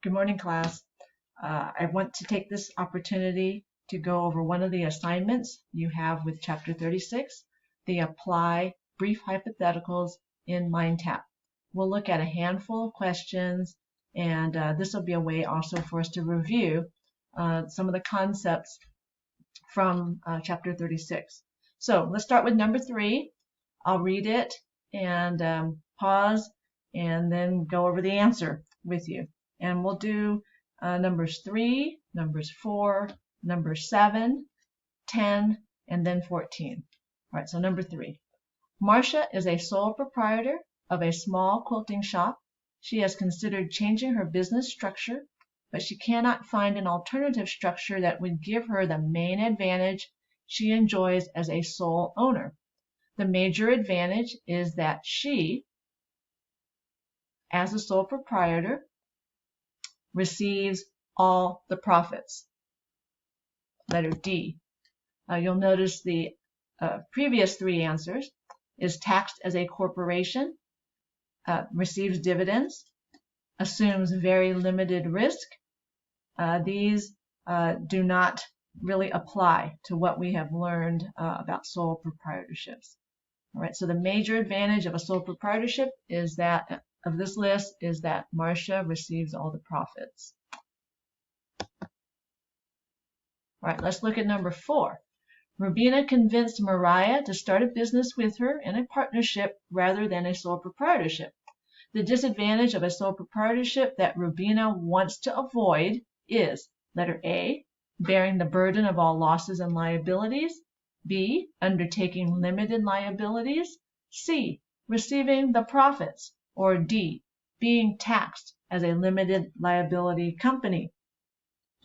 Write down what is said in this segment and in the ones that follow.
Good morning, class. I want to take this opportunity to go over one of the assignments you have with Chapter 36, the Apply Brief Hypotheticals in MindTap. We'll look at a handful of questions, and this will be a way also for us to review some of the concepts from Chapter 36. So let's start with number 3. I'll read it and pause and then go over the answer with you. And we'll do numbers 3, numbers 4, number 7, 10, and then 14. All right, so number 3. Marcia is a sole proprietor of a small quilting shop. She has considered changing her business structure, but she cannot find an alternative structure that would give her the main advantage she enjoys as a sole owner. The major advantage is that she, as a sole proprietor, receives all the profits. Letter D. You'll notice the previous 3 answers is taxed as a corporation, receives dividends, assumes very limited risk. These do not really apply to what we have learned about sole proprietorships. All right, so the major advantage of a sole proprietorship is that of this list is that Marcia receives all the profits. All right, let's look at number 4. Rubina convinced Mariah to start a business with her in a partnership rather than a sole proprietorship. The disadvantage of a sole proprietorship that Rubina wants to avoid is letter A, bearing the burden of all losses and liabilities, B, undertaking limited liabilities, C, receiving the profits, or D, being taxed as a limited liability company.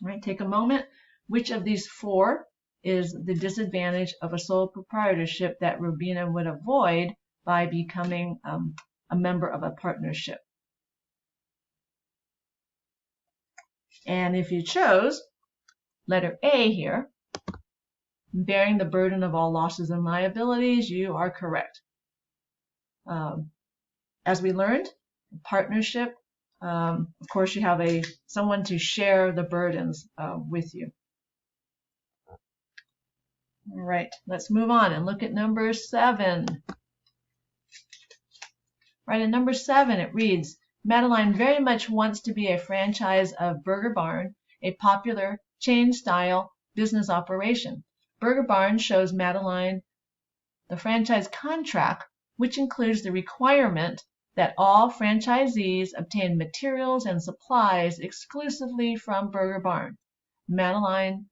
All right, take a moment. Which of these 4 is the disadvantage of a sole proprietorship that Rubina would avoid by becoming a member of a partnership? And if you chose letter A here, bearing the burden of all losses and liabilities, you are correct. As we learned, partnership, of course, you have someone to share the burdens with you. All right, let's move on and look at number 7. Right, in number 7, it reads, Madeline very much wants to be a franchise of Burger Barn, a popular chain-style business operation. Burger Barn shows Madeline the franchise contract, which includes the requirement that all franchisees obtain materials and supplies exclusively from Burger Barn. Madeline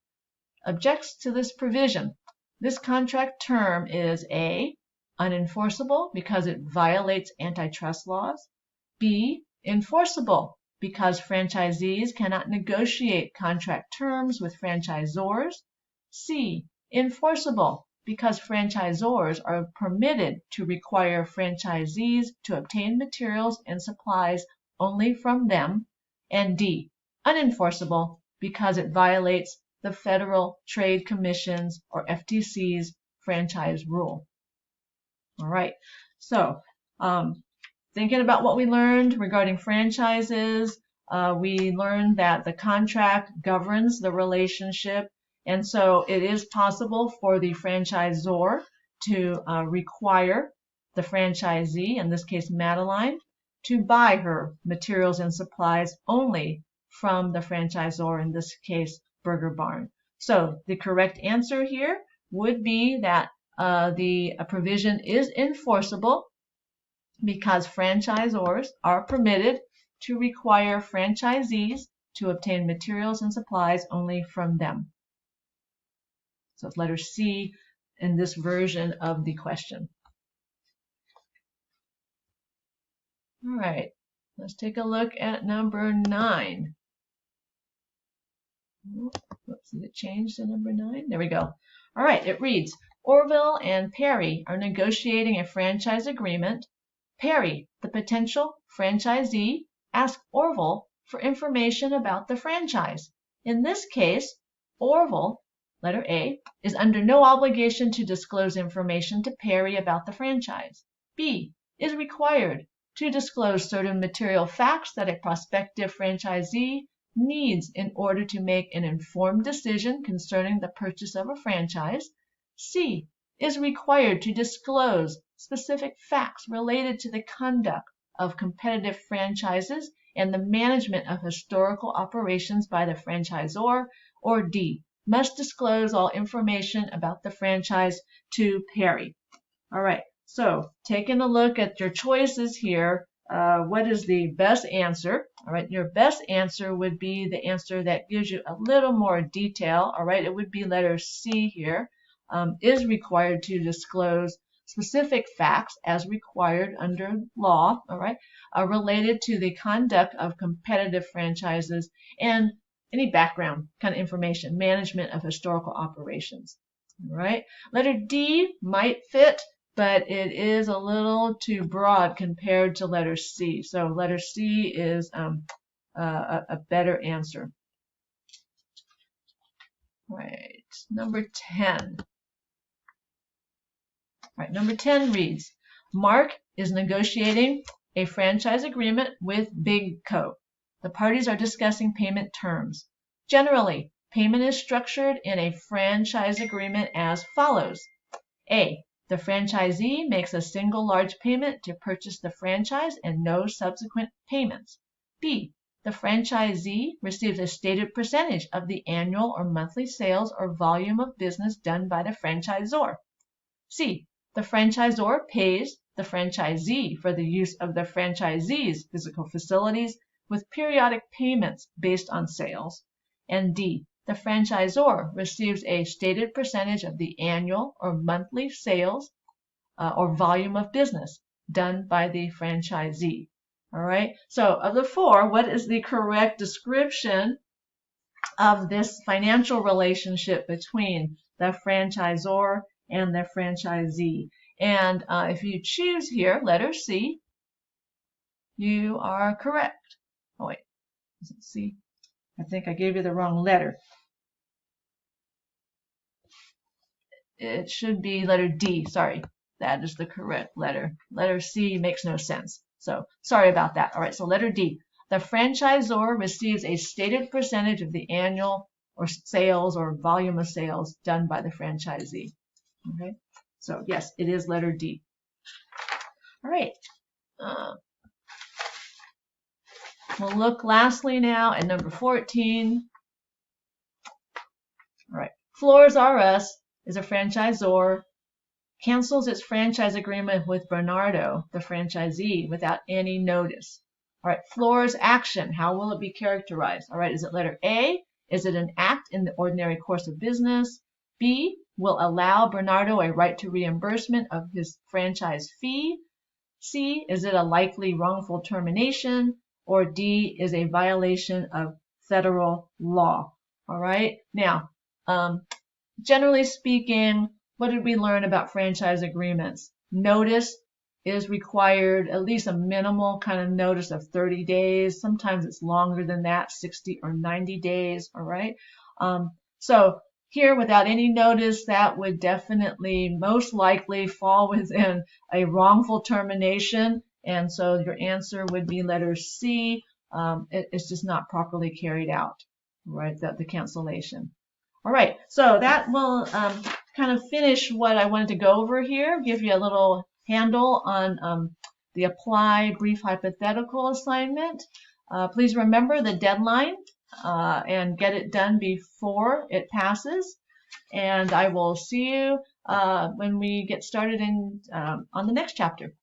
objects to this provision. This contract term is A, unenforceable because it violates antitrust laws, B, enforceable because franchisees cannot negotiate contract terms with franchisors, C, enforceable because franchisors are permitted to require franchisees to obtain materials and supplies only from them, and D, unenforceable because it violates the Federal Trade Commission's or FTC's franchise rule. All right, so thinking about what we learned regarding franchises, we learned that the contract governs the relationship, and so it is possible for the franchisor to require the franchisee, in this case Madeline, to buy her materials and supplies only from the franchisor, in this case Burger Barn. So the correct answer here would be that the provision is enforceable because franchisors are permitted to require franchisees to obtain materials and supplies only from them. So it's letter C in this version of the question. All right, let's take a look at number 9. Whoops, did it change to number 9? There we go. All right, it reads, Orville and Perry are negotiating a franchise agreement. Perry, the potential franchisee, asks Orville for information about the franchise. In this case, Orville, letter A, is under no obligation to disclose information to Perry about the franchise. B, is required to disclose certain material facts that a prospective franchisee needs in order to make an informed decision concerning the purchase of a franchise. C, is required to disclose specific facts related to the conduct of competitive franchises and the management of historical operations by the franchisor. Or D, must disclose all information about the franchise to Perry. All right, so taking a look at your choices here, what is the best answer? All right, your best answer would be the answer that gives you a little more detail. All right, it would be letter C here, is required to disclose specific facts as required under law, all right, related to the conduct of competitive franchises and any background kind of information, management of historical operations. All right, letter D might fit, but it is a little too broad compared to letter C. So letter C is a better answer. Right, number 10. Right, number 10 reads, Mark is negotiating a franchise agreement with Big Co. The parties are discussing payment terms. Generally, payment is structured in a franchise agreement as follows. A, the franchisee makes a single large payment to purchase the franchise and no subsequent payments. B, the franchisee receives a stated percentage of the annual or monthly sales or volume of business done by the franchisor. C, the franchisor pays the franchisee for the use of the franchisee's physical facilities with periodic payments based on sales. And D, the franchisor receives a stated percentage of the annual or monthly sales or volume of business done by the franchisee. All right, so of the four, what is the correct description of this financial relationship between the franchisor and the franchisee? And if you choose here, letter C, you are correct. Oh wait, is it C? I think I gave you the wrong letter. It should be letter D, sorry. That is the correct letter. Letter C makes no sense. So sorry about that. All right, so letter D. The franchisor receives a stated percentage of the annual or sales or volume of sales done by the franchisee. Okay, so yes, it is letter D. All right. We'll look lastly now at number 14. All right. Floors R Us is a franchisor, cancels its franchise agreement with Bernardo, the franchisee, without any notice. All right, Floor's action, how will it be characterized? All right, is it letter A? Is it an act in the ordinary course of business? B, will allow Bernardo a right to reimbursement of his franchise fee? C, is it a likely wrongful termination? Or D, is a violation of federal law? All right, now, generally speaking, what did we learn about franchise agreements? Notice is required, at least a minimal kind of notice of 30 days. Sometimes it's longer than that, 60 or 90 days, all right? So here, without any notice, that would definitely most likely fall within a wrongful termination. And so your answer would be letter C. It's just not properly carried out, right? The cancellation. All right, so that will kind of finish what I wanted to go over here, give you a little handle on the apply brief hypothetical assignment. Please remember the deadline and get it done before it passes. And I will see you when we get started on the next chapter.